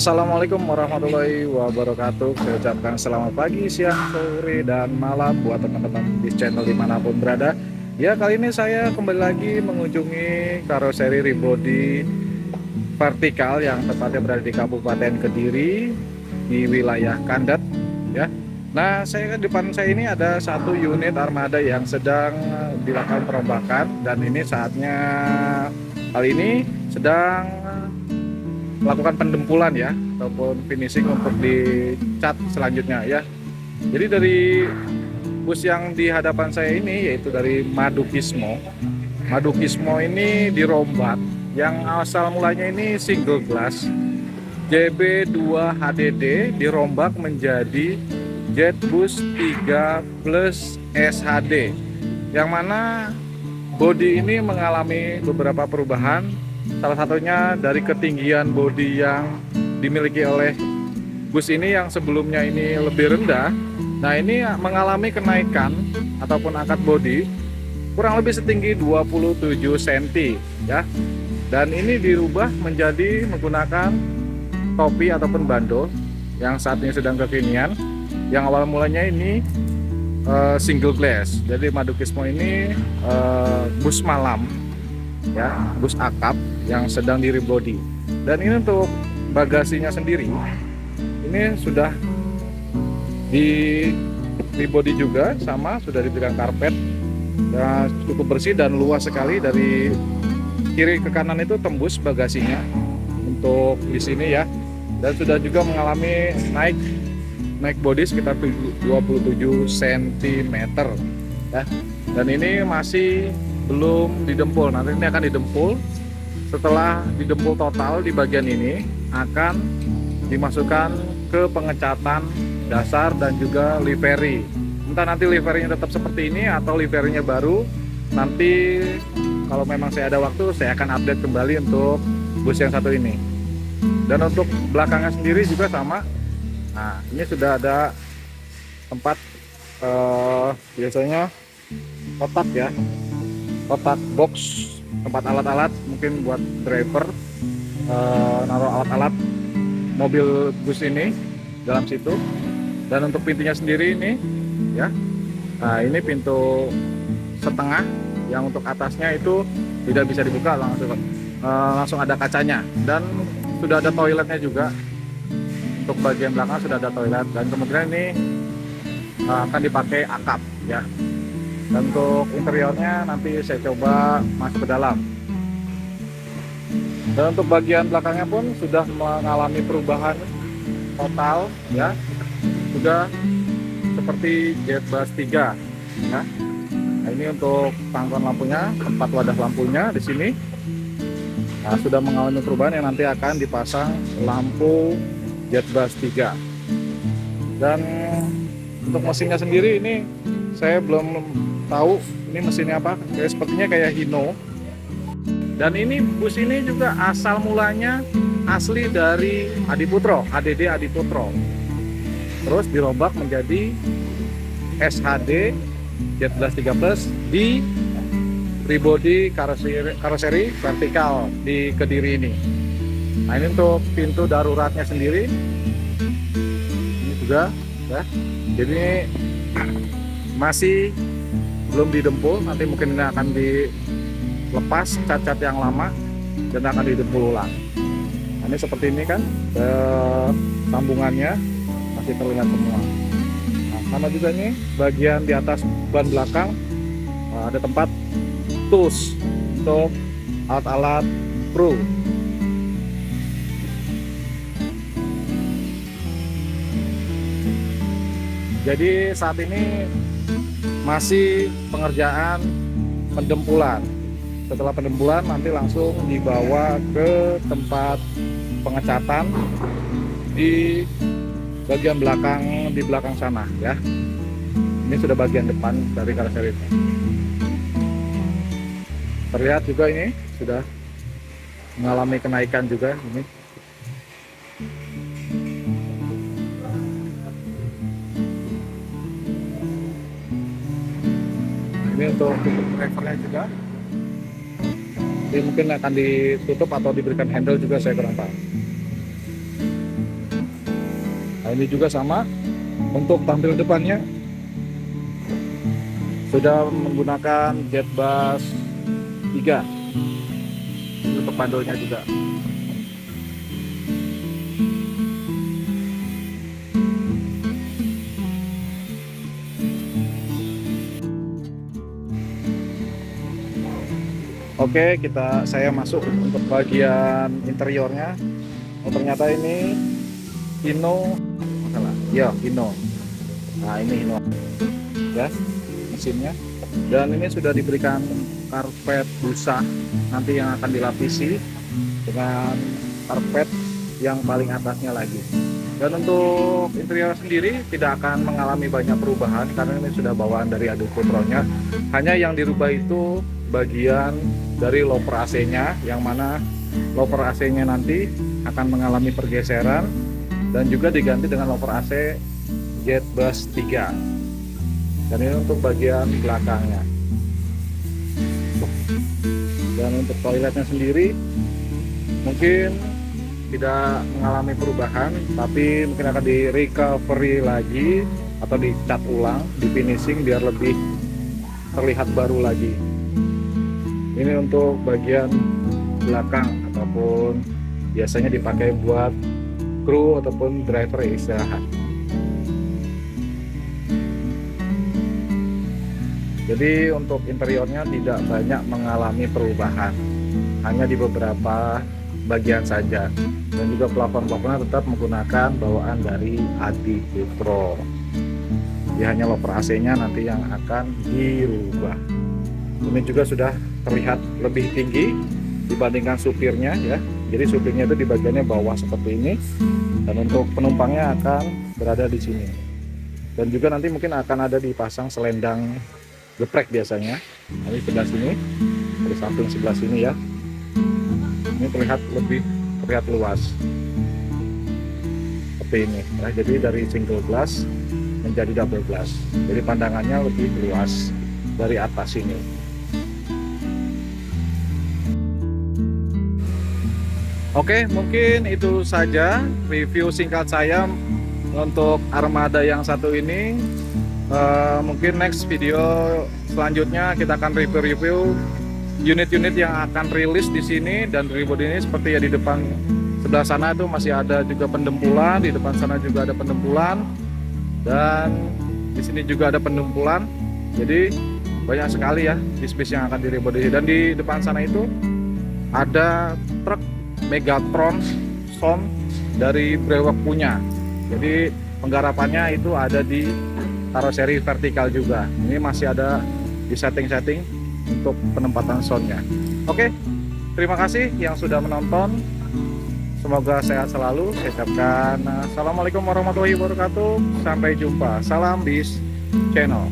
Assalamualaikum warahmatullahi wabarakatuh. Saya ucapkan selamat pagi, siang, sore, dan malam buat teman-teman di channel dimanapun berada. Ya, kali ini saya kembali lagi mengunjungi karoseri Rebody vertikal yang tepatnya berada di Kabupaten Kediri di wilayah Kandat. Ya, nah di depan saya ini ada satu unit armada yang sedang dilakukan perombakan, dan ini saatnya kali ini sedang melakukan pendempulan ya, ataupun finishing untuk dicat selanjutnya ya. Jadi dari bus yang di hadapan saya ini yaitu dari Madukismo. Madukismo ini dirombak, yang asal mulanya ini single glass JB2 HDD dirombak menjadi Jetbus 3 Plus SHD, yang mana bodi ini mengalami beberapa perubahan. Salah satunya dari ketinggian bodi yang dimiliki oleh bus ini yang sebelumnya ini lebih rendah. Nah, ini mengalami kenaikan ataupun angkat bodi kurang lebih setinggi 27 cm ya. Dan ini dirubah menjadi menggunakan topi ataupun bando yang saat ini sedang kekinian. Yang awal mulanya ini single glass. Jadi Madukismo ini bus malam ya, bus akap yang sedang di rebody. Dan ini untuk bagasinya sendiri ini sudah di rebody juga, sama sudah diberikan karpet ya, cukup bersih dan luas sekali. Dari kiri ke kanan itu tembus bagasinya untuk di sini ya, dan sudah juga mengalami naik bodi sekitar 27 cm ya. Dan ini masih belum didempul, nanti ini akan didempul. Setelah didempul total di bagian ini akan dimasukkan ke pengecatan dasar dan juga livery. Entah nanti liverynya tetap seperti ini atau liverynya baru, nanti kalau memang saya ada waktu saya akan update kembali untuk bus yang satu ini. Dan untuk belakangnya sendiri juga sama. Nah, ini sudah ada tempat biasanya kotak ya, kotak box tempat alat-alat, mungkin buat driver naruh alat-alat mobil bus ini dalam situ. Dan untuk pintunya sendiri ini ya, nah ini pintu setengah yang untuk atasnya itu tidak bisa dibuka, langsung ada kacanya. Dan sudah ada toiletnya juga, untuk bagian belakang sudah ada toilet, dan kemungkinan ini akan dipakai akap ya. Dan untuk interiornya nanti saya coba masuk ke dalam. Dan untuk bagian belakangnya pun sudah mengalami perubahan total ya, sudah seperti Jetbus 3 ya. Nah, ini untuk tangkon lampunya, tempat wadah lampunya di sini. Nah, sudah mengalami perubahan yang nanti akan dipasang lampu Jetbus 3. Dan untuk mesinnya sendiri ini saya belum tahu ini mesinnya apa, sepertinya kayak Hino. Dan ini bus ini juga asal mulanya asli dari Adiputro, ADD Adiputro, terus dirombak menjadi SHD Jetbus 3 Plus di Rebody karoseri vertikal di Kediri ini. Nah, ini untuk pintu daruratnya sendiri ini juga ya. Jadi ini masih belum didempul, nanti mungkin ini akan dilepas cat-cat yang lama dan akan didempul ulang. Nah, ini seperti ini kan, sambungannya masih terlihat semua. Nah, sama juga nih bagian di atas ban belakang, ada tempat tools untuk alat-alat kru. Jadi saat ini masih pengerjaan pendempulan. Setelah pendempulan nanti langsung dibawa ke tempat pengecatan di bagian belakang, di belakang sana ya. Ini sudah bagian depan dari karosseri ini. Terlihat juga ini sudah mengalami kenaikan juga ini. Ini untuk drivernya juga. Ini mungkin akan ditutup atau diberikan handle juga, saya kurang paham. Nah, ini juga sama untuk tampil depannya sudah menggunakan jet bus 3 untuk pandelnya juga. Oke, saya masuk untuk bagian interiornya. Oh, ternyata ini Hino, salah. Ya, Hino. Nah, ini Hino. Ya, mesinnya. Dan ini sudah diberikan karpet busa nanti yang akan dilapisi dengan karpet yang paling atasnya lagi. Dan untuk interior sendiri tidak akan mengalami banyak perubahan karena ini sudah bawaan dari Aduko Pro-nya. Hanya yang dirubah itu bagian dari loper AC-nya, yang mana loper AC-nya nanti akan mengalami pergeseran dan juga diganti dengan loper AC jet bus 3. Dan ini untuk bagian belakangnya. Dan untuk toiletnya sendiri mungkin tidak mengalami perubahan, tapi mungkin akan di recovery lagi atau dicat ulang, di finishing biar lebih terlihat baru lagi. Ini untuk bagian belakang ataupun biasanya dipakai buat kru ataupun driver istirahat. Jadi untuk interiornya tidak banyak mengalami perubahan, hanya di beberapa bagian saja. Dan juga plafon-plafonnya tetap menggunakan bawaan dari Aduko Pro. Ya, hanya loper AC-nya nanti yang akan dirubah. Ini juga sudah terlihat lebih tinggi dibandingkan supirnya ya. Jadi supirnya itu di bagiannya bawah seperti ini, dan untuk penumpangnya akan berada di sini. Dan juga nanti mungkin akan ada dipasang selendang geprek biasanya. Ini sebelah sini, di samping sebelah sini ya. Ini terlihat luas seperti ini ya. Jadi dari single glass menjadi double glass. Jadi pandangannya lebih luas dari atas ini. Oke, mungkin itu saja review singkat saya untuk armada yang satu ini. Mungkin next video selanjutnya kita akan review unit-unit yang akan rilis di sini. Dan body ini seperti ya, di depan sebelah sana itu masih ada juga pendempulan, di depan sana juga ada pendempulan, dan di sini juga ada pendempulan. Jadi banyak sekali ya bis-bis yang akan di rebody. Dan di depan sana itu ada truk Megatron Son dari Brewok punya. Jadi penggarapannya itu ada di karoseri vertikal juga. Ini masih ada di setting-setting untuk penempatan soundnya. Oke, terima kasih yang sudah menonton. Semoga sehat selalu. Saya ucapkan assalamualaikum warahmatullahi wabarakatuh. Sampai jumpa. Salam bis channel.